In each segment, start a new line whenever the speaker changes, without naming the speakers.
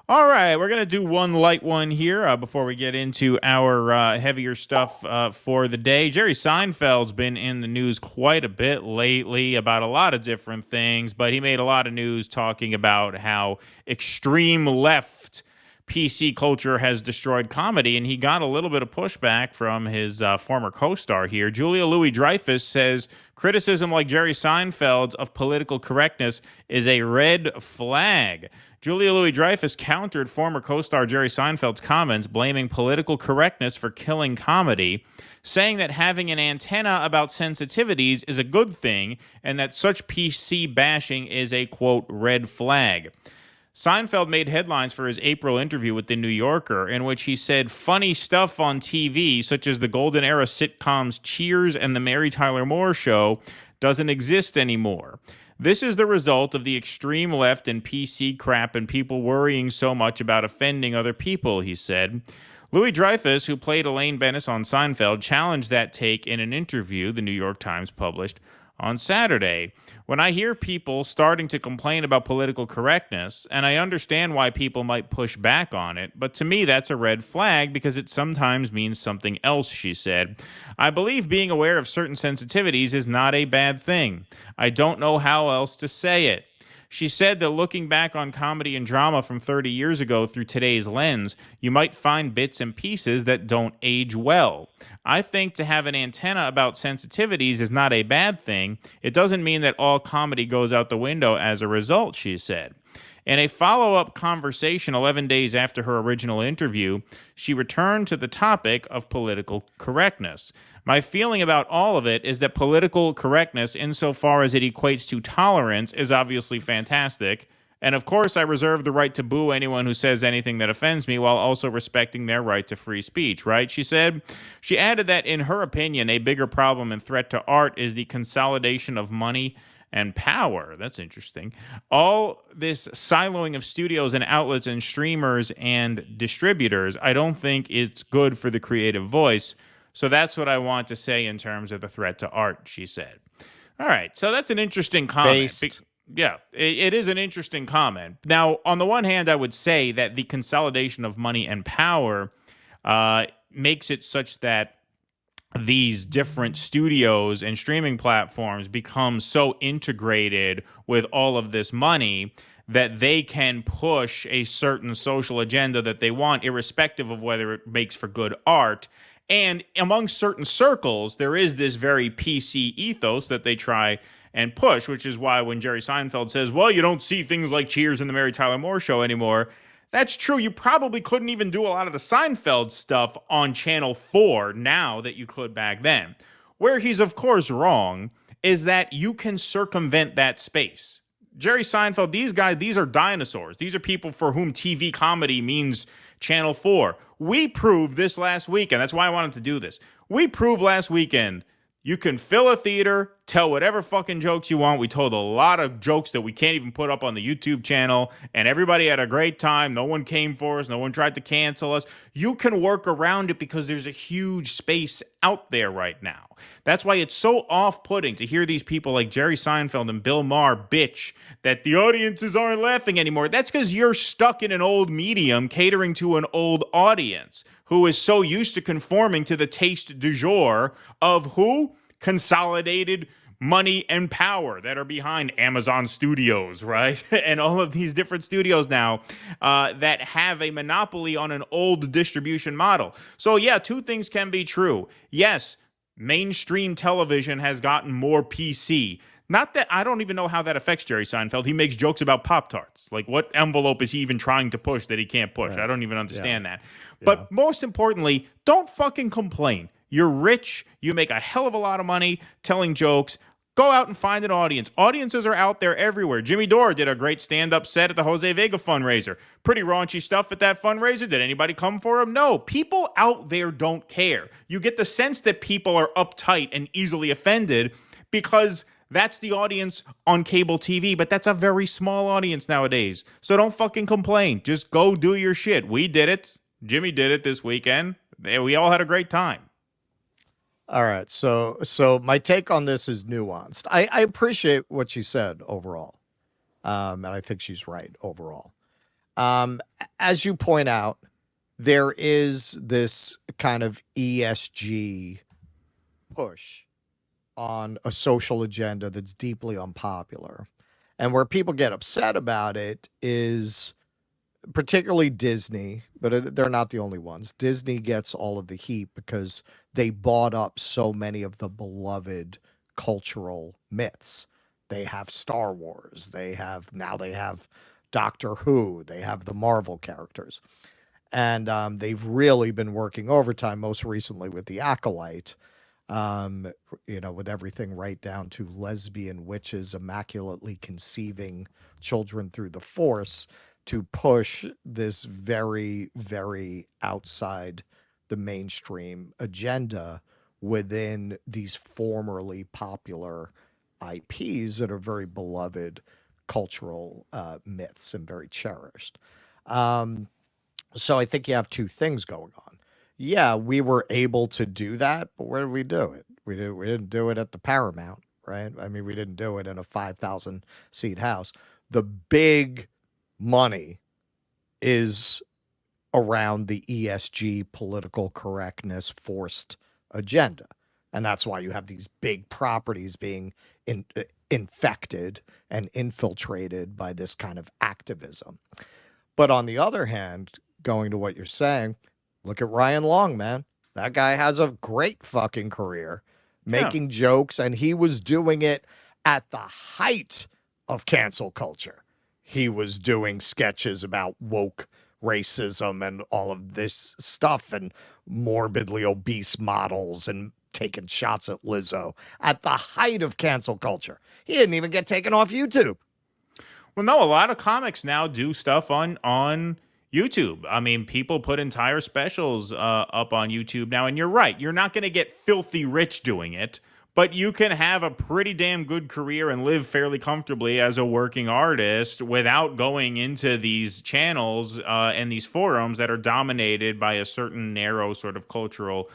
All right, we're going to do one light one here before we get into our heavier stuff for the day. Jerry Seinfeld's been in the news quite a bit lately about a lot of different things, but he made a lot of news talking about how extreme left PC culture has destroyed comedy, and he got a little bit of pushback from his former co-star here. Julia Louis-Dreyfus says criticism like Jerry Seinfeld's of political correctness is a red flag. Julia Louis-Dreyfus countered former co-star Jerry Seinfeld's comments, blaming political correctness for killing comedy, saying that having an antenna about sensitivities is a good thing and that such PC bashing is a, quote, red flag. Seinfeld made headlines for his April interview with The New Yorker, in which he said funny stuff on TV, such as the golden era sitcoms Cheers and The Mary Tyler Moore Show, doesn't exist anymore. This is the result of the extreme left and PC crap and people worrying so much about offending other people, he said. Louis-Dreyfus, who played Elaine Bennis on Seinfeld, challenged that take in an interview the New York Times published on Saturday. When I hear people starting to complain about political correctness, and I understand why people might push back on it, but to me that's a red flag because it sometimes means something else, she said. I believe being aware of certain sensitivities is not a bad thing. I don't know how else to say it. She said that looking back on comedy and drama from 30 years ago through today's lens, you might find bits and pieces that don't age well. I think to have an antenna about sensitivities is not a bad thing. It doesn't mean that all comedy goes out the window as a result, she said. In a follow-up conversation 11 days after her original interview, she returned to the topic of political correctness. My feeling about all of it is that political correctness, insofar as it equates to tolerance, is obviously fantastic. And of course, I reserve the right to boo anyone who says anything that offends me while also respecting their right to free speech, right? She said. She added that, in her opinion, a bigger problem and threat to art is the consolidation of money and power. That's interesting. All this siloing of studios and outlets and streamers and distributors, I don't think it's good for the creative voice. So that's what I want to say in terms of the threat to art, she said. All right, so that's an interesting comment. Yeah, it is an interesting comment. Now, on the one hand, I would say that the consolidation of money and power makes it such that these different studios and streaming platforms become so integrated with all of this money that they can push a certain social agenda that they want, irrespective of whether it makes for good art. And among certain circles, there is this very PC ethos that they try and push, which is why when Jerry Seinfeld says, well, you don't see things like Cheers and the Mary Tyler Moore Show anymore, that's true. You probably couldn't even do a lot of the Seinfeld stuff on Channel 4 now that you could back then. Where he's, of course, wrong is that you can circumvent that space. Jerry Seinfeld, these guys, these are dinosaurs. These are people for whom TV comedy means Channel 4. We proved this last weekend. That's why I wanted to do this. We proved last weekend you can fill a theater, tell whatever fucking jokes you want. We told a lot of jokes that we can't even put up on the YouTube channel, and everybody had a great time. No one came for us. No one tried to cancel us. You can work around it because there's a huge space out there right now. That's why it's so off-putting to hear these people like Jerry Seinfeld and Bill Maher bitch that the audiences aren't laughing anymore. That's because you're stuck in an old medium catering to an old audience who is so used to conforming to the taste du jour of who? Consolidated money and power that are behind Amazon Studios, right? And all of these different studios now that have a monopoly on an old distribution model. So yeah, two things can be true. Yes, mainstream television has gotten more PC. Not that I don't even know how that affects Jerry Seinfeld. He makes jokes about Pop-Tarts. Like, what envelope is he even trying to push that he can't push? Right. I don't even understand that. But most importantly, don't fucking complain. You're rich. You make a hell of a lot of money telling jokes. Go out and find an audience. Audiences are out there everywhere. Jimmy Dore did a great stand-up set at the Jose Vega fundraiser. Pretty raunchy stuff at that fundraiser. Did anybody come for him? No. People out there don't care. You get the sense that people are uptight and easily offended because that's the audience on cable TV, but that's a very small audience nowadays. So don't fucking complain. Just go do your shit. We did it. Jimmy did it this weekend. We all had a great time.
All right. So my take on this is nuanced. I appreciate what she said overall. And I think she's right overall. At as you point out, there is this kind of ESG push on a social agenda that's deeply unpopular. And where people get upset about it is particularly Disney, but they're not the only ones. Disney gets all of the heat because they bought up so many of the beloved cultural myths. They have Star Wars, they have Doctor Who, they have the Marvel characters. And they've really been working overtime, most recently with The Acolyte, with everything right down to lesbian witches immaculately conceiving children through the Force to push this very, very outside the mainstream agenda within these formerly popular IPs that are very beloved cultural myths and very cherished. So I think you have two things going on. Yeah, we were able to do that, but where did we do it? We didn't do it at the Paramount, right? I mean, we didn't do it in a 5,000 seat house. The big money is around the ESG political correctness forced agenda. And that's why you have these big properties being infected and infiltrated by this kind of activism. But on the other hand, going to what you're saying, look at Ryan Long, man. That guy has a great fucking career making jokes, and he was doing it at the height of cancel culture. He was doing sketches about woke racism and all of this stuff and morbidly obese models and taking shots at Lizzo at the height of cancel culture. He didn't even get taken off YouTube.
Well, no, a lot of comics now do stuff on YouTube. I mean, people put entire specials up on YouTube now, and you're right. You're not going to get filthy rich doing it, but you can have a pretty damn good career and live fairly comfortably as a working artist without going into these channels and these forums that are dominated by a certain narrow sort of cultural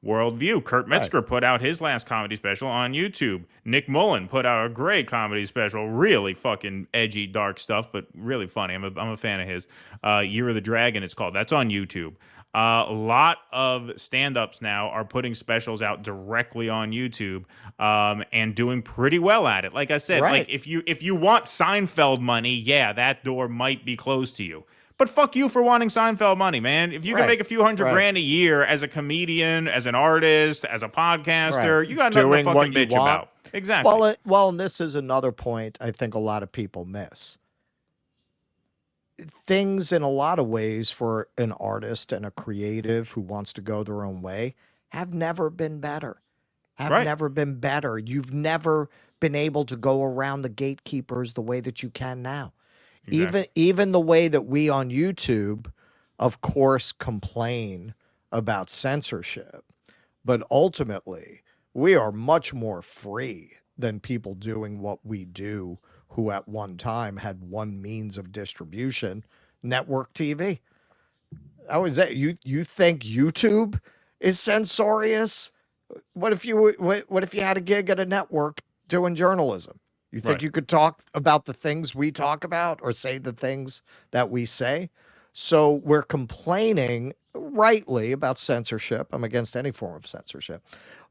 worldview. Kurt Metzger put out his last comedy special on YouTube. Nick Mullen put out a great comedy special, really fucking edgy, dark stuff, but really funny. I'm a fan of his. Year of the Dragon, it's called. That's on YouTube. A lot of stand-ups now are putting specials out directly on YouTube and doing pretty well at it. Like I said, like if you want Seinfeld money, yeah, that door might be closed to you. But fuck you for wanting Seinfeld money, man. If you can make a few $100 grand a year as a comedian, as an artist, as a podcaster, you got nothing to fucking bitch about. Exactly.
Well, and this is another point I think a lot of people miss. Things in a lot of ways for an artist and a creative who wants to go their own way have never been better. Never been better. You've never been able to go around the gatekeepers the way that you can now. Exactly. Even the way that we on YouTube, of course, complain about censorship, but ultimately we are much more free than people doing what we do who at one time had one means of distribution, network TV. How is that? You think YouTube is censorious? What if you had a gig at a network doing journalism? You think you could talk about the things we talk about or say the things that we say? So we're complaining rightly about censorship. I'm against any form of censorship.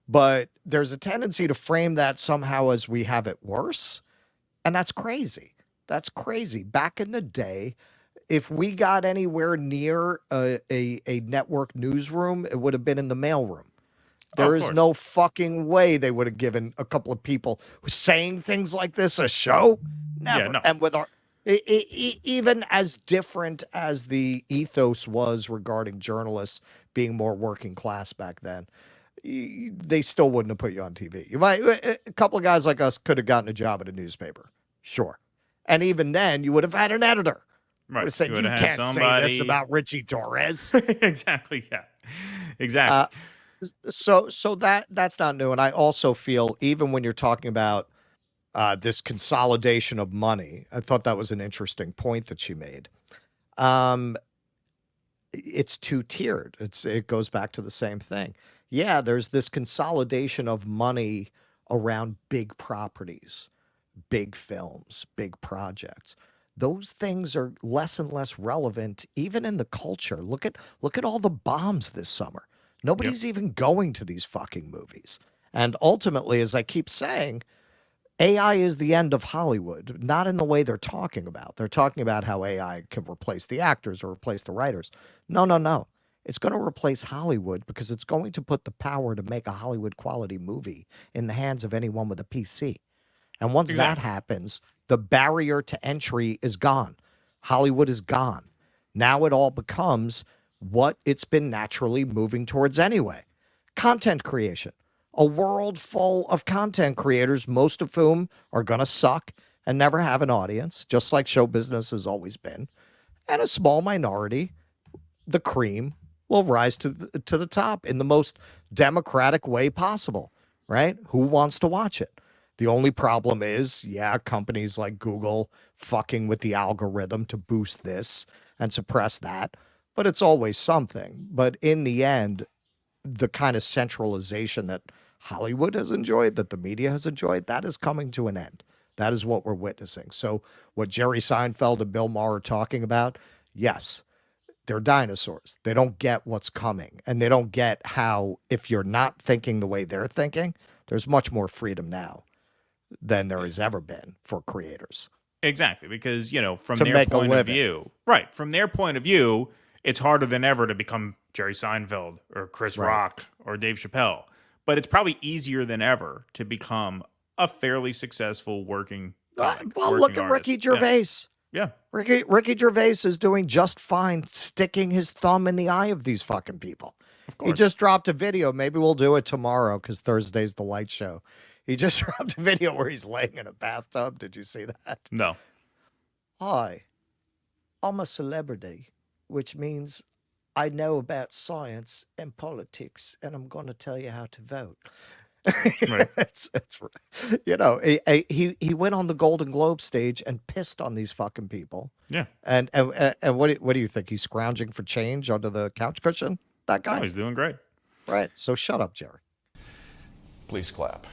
But there's a tendency to frame that somehow as we have it worse. And that's crazy. That's crazy. Back in the day, if we got anywhere near a network newsroom, it would have been in the mailroom. There is no fucking way they would have given a couple of people saying things like this a show. Never. Yeah, no. And with our even as different as the ethos was regarding journalists being more working class back then, they still wouldn't have put you on TV. You might a couple of guys like us could have gotten a job at a newspaper, sure, and even then you would have had an editor. Right, would have said you can't say this about Richie Torres.
Exactly. Yeah. Exactly.
So that's not new. And I also feel even when you're talking about this consolidation of money, I thought that was an interesting point that she made. It's two-tiered. It goes back to the same thing. Yeah, there's this consolidation of money around big properties, big films, big projects. those things are less and less relevant, even in the culture. Look at all the bombs this summer.
Yep.
Nobody's even going to these fucking movies. And ultimately, as I keep saying, AI is the end of Hollywood, not in the way they're talking about. They're talking about how AI can replace the actors or replace the writers. No, no, no. It's going to replace Hollywood because it's going to put the power to make a Hollywood quality movie in the hands of anyone with a PC. And once that
Exactly.
happens, the barrier to entry is gone. Hollywood is gone. Now it all becomes what it's been naturally moving towards anyway. Content creation. A world full of content creators, most of whom are going to suck and never have an audience, just like show business has always been. And a small minority, the cream, will rise to the top in the most democratic way possible, right? Who wants to watch it? The only problem is, yeah, companies like Google fucking with the algorithm to boost this and suppress that, but it's always something. But in the end, the kind of centralization that Hollywood has enjoyed, that the media has enjoyed, that is coming to an end. That is what we're witnessing. So what Jerry Seinfeld and Bill Maher are talking about, yes, they're dinosaurs. They don't get what's coming. And they don't get how, if you're not thinking the way they're thinking, there's much more freedom now than there has ever been for creators
Exactly, because from
to
their
make a
point of
living.
view, right? From their point of view, it's harder than ever to become Jerry Seinfeld or Chris
Right.
Rock or Dave Chappelle, but it's probably easier than ever to become a fairly successful working comic,
Well, look
working
at Ricky
artist. Yeah,
Gervais.
yeah,
Ricky Gervais is doing just fine sticking his thumb in the eye of these fucking people.
of
He
course.
just dropped a video. Maybe we'll do it tomorrow because Thursday's the light show. He just dropped a video where he's laying in a bathtub. Did you see that?
No,
Hi, I'm a celebrity, which means I know about science and politics, and I'm going to tell you how to vote.
right.
it's he went on the Golden Globe stage and pissed on these fucking people.
Yeah,
And what do you think? He's scrounging for change under the couch cushion? That
no,
guy,
he's doing great.
right? So shut up, Jerry.
Please clap.